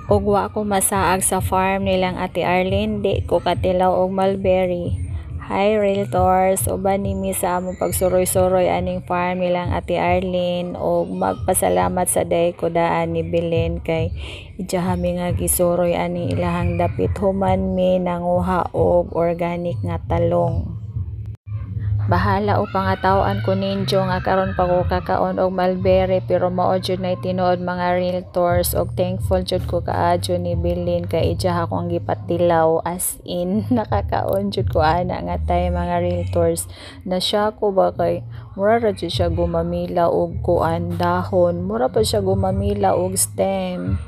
ug wa ko masaag sa farm nilang Ate Arlene, di ko katilaw og mulberry. Hi realtors, uban nimi sa among pagsuroy-suroy aning farm nilang Ate Arlene ug magpasalamat sa day ko daan ni Belen kay idya mi nga gisuroy aning ilahang dapit human mi nanguha og organic nga talong. Bahala o pangataon ko ninyo nga karon pa ko kakaon og mulberry pero mao jud nay tinuod mga realtors og thankful jud ko kaadyo ni Bilin kay idya akong gipatilaw as in nakakaon jud ko ana nga tay mga realtors na siya ko ba kay mura ra jud siya gumamila og kuan dahon, mura pa siya gumamila og stem.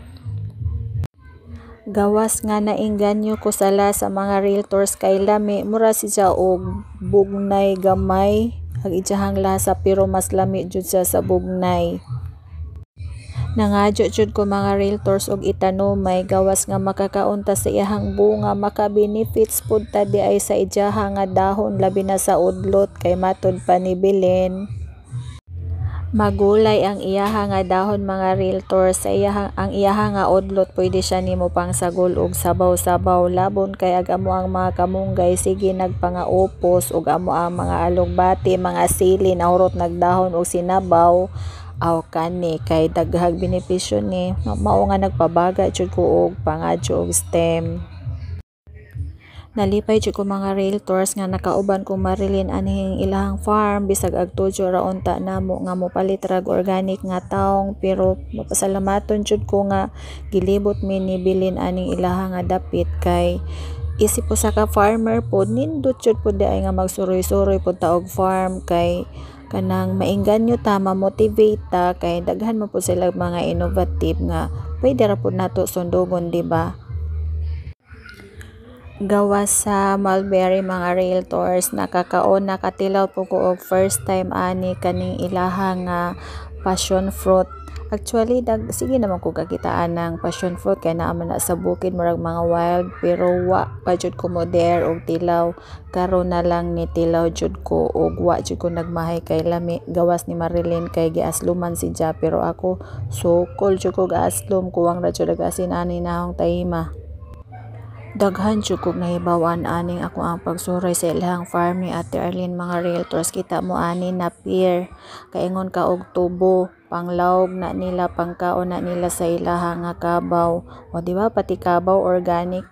Gawas nga nainganyo ko sala sa mga realtors kay lami mura siya og bugnay gamay ang ijahang lasa pero mas lami jud siya sa bugnay. Nangadyo jud ko mga realtors og itanumay gawas nga makakaunta sa iyahang bunga maka-benefits pud ta di ay sa ijahang nga dahon labi na sa udlot kay matud pa ni Belen. Magulay ang iyaha nga dahon mga realtors sa ang iyaha nga udlot pwede siya nimo pang sagol og sabaw-sabaw labon kay amo ang mga kamunggay sige nagpangaupos ug amo ang mga alugbati mga sili nahurot nagdahon og sinabaw aw kani kay daghang benepisyo ni mao nga nagpabaga jud ko og pangadyo og stem. Nalipay jud ko mga realtors nga nakauban ko marilin anhing ilahang farm bisag agtudyo ra unta namo nga mopalit rag organic nga taong pero mapasalamaton jud ko nga gilibot mi ni Bilin aning ilahang nga dapit kay isip usa ka farmer pod nindot jud pod ay nga magsuroy-suroy pod ta og farm kay kanang maingganyo ta ma-motivate ta kay daghan man pod sila mga innovative nga pwede ra pod nato sundugon di ba? Gawas sa mulberry mga realtors nakakaon nakatilaw po ko og first time ani kaning ilahang passion fruit. Actually sige naman ko kakitaan ng passion fruit kay naa man na sa bukid murag mga wild pero wa pa jud ko mo dare og tilaw karon na lang ni tilaw jud ko og wa jud ko nagmahay kay lami gawas ni Marilyn kay giasluman si Ja pero ako sukol jud ko gaaslom kuwang ra jud asin ani nahong tahima. Daghan jud kog nahibaw-an aning ako ang pagsuroy sa ilahang farm ni Ate Arlene mga realtors kita mo ani na pear kaingon ka og tubo panglawg na nila pangkaon na nila sa ilahang nga kabaw o di ba pati kabaw organic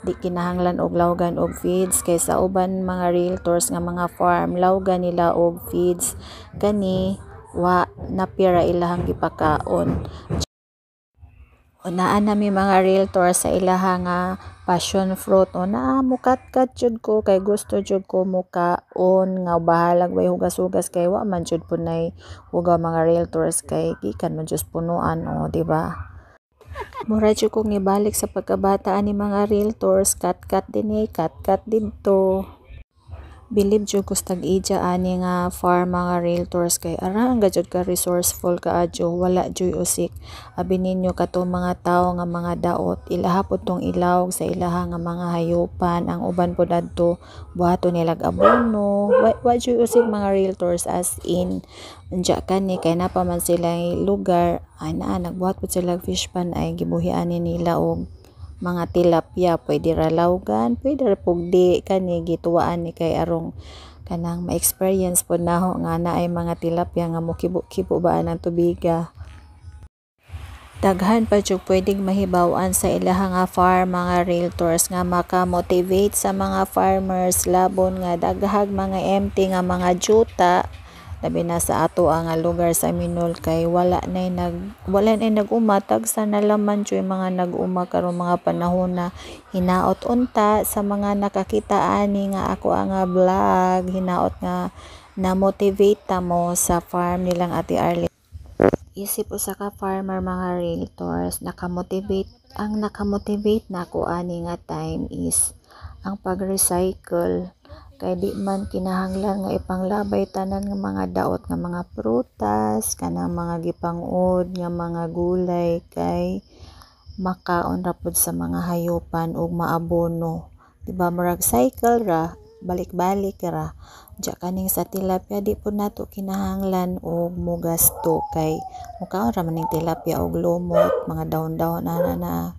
di kinahanglan og lawgan og feeds kay sa uban mga realtors nga mga farm lawgan nila og feeds kani wa na pear ilahang gipakaon. Unaan nami mga realtors sa ilahang passion fruit o naa mukat-kat jud ko kay gusto jud ko mukaon nga bahalag way hugas-hugas kay wa man jud punay hugaw mga realtors kay gikan man jud punuan o di ba? Mura jud ko nibalik sa pagkabata ani mga realtors kat-kat dinhi kat-kat didto. Bilib jud ko tag-ija ani nga farm mga realtors kay ara ang gajud ka resourceful kaadyo wala joy usik abi ninyo katong mga tawo nga mga daot ilahapon tong ilawg sa ilaha nga mga hayupan ang uban pod adto buhaton nilag abono wa joy usik mga realtors as in unya kani kay napaman sila lugar ay naa nagbuhat pod sila fish pan ay gibuhian nila og mga tilapia pwede ra lawgan pwede ra pugdi kani gituwaan ni kay arong kanang ma-experience pod naho nga naay mga tilapia nga mokibo-kibo ba ang tubiga. Daghan pa jud pwedeng mahibaw-an sa ilahang farm mga realtors nga maka-motivate sa mga farmers labon nga daghang mga empty nga mga juta labi na sa ato ang lugar sa Minol kay wala nay nag-umatag sa nalaman joy mga nag-uma karon mga panahon na hinaot unta sa mga nakakita ani nga ako ang vlog hinaot nga na motivate ta mo sa farm nilang Ate Arlene. Isip usa ka farmer mga realtors ang nakamotivate nako ani nga time is ang pag-recycle kay di man kinahanglan nga ipanglabay tanan nga mga daot nga mga prutas kanang mga gipangod nga mga gulay kay makaon ra pud sa mga hayupan ug maabono diba murag cycle ra balik-balik ra ja kaning sa tilapia di pud nato kinahanglan og mugasto kay mukaon ra maning tilapia og lumot mga dahon-dahon na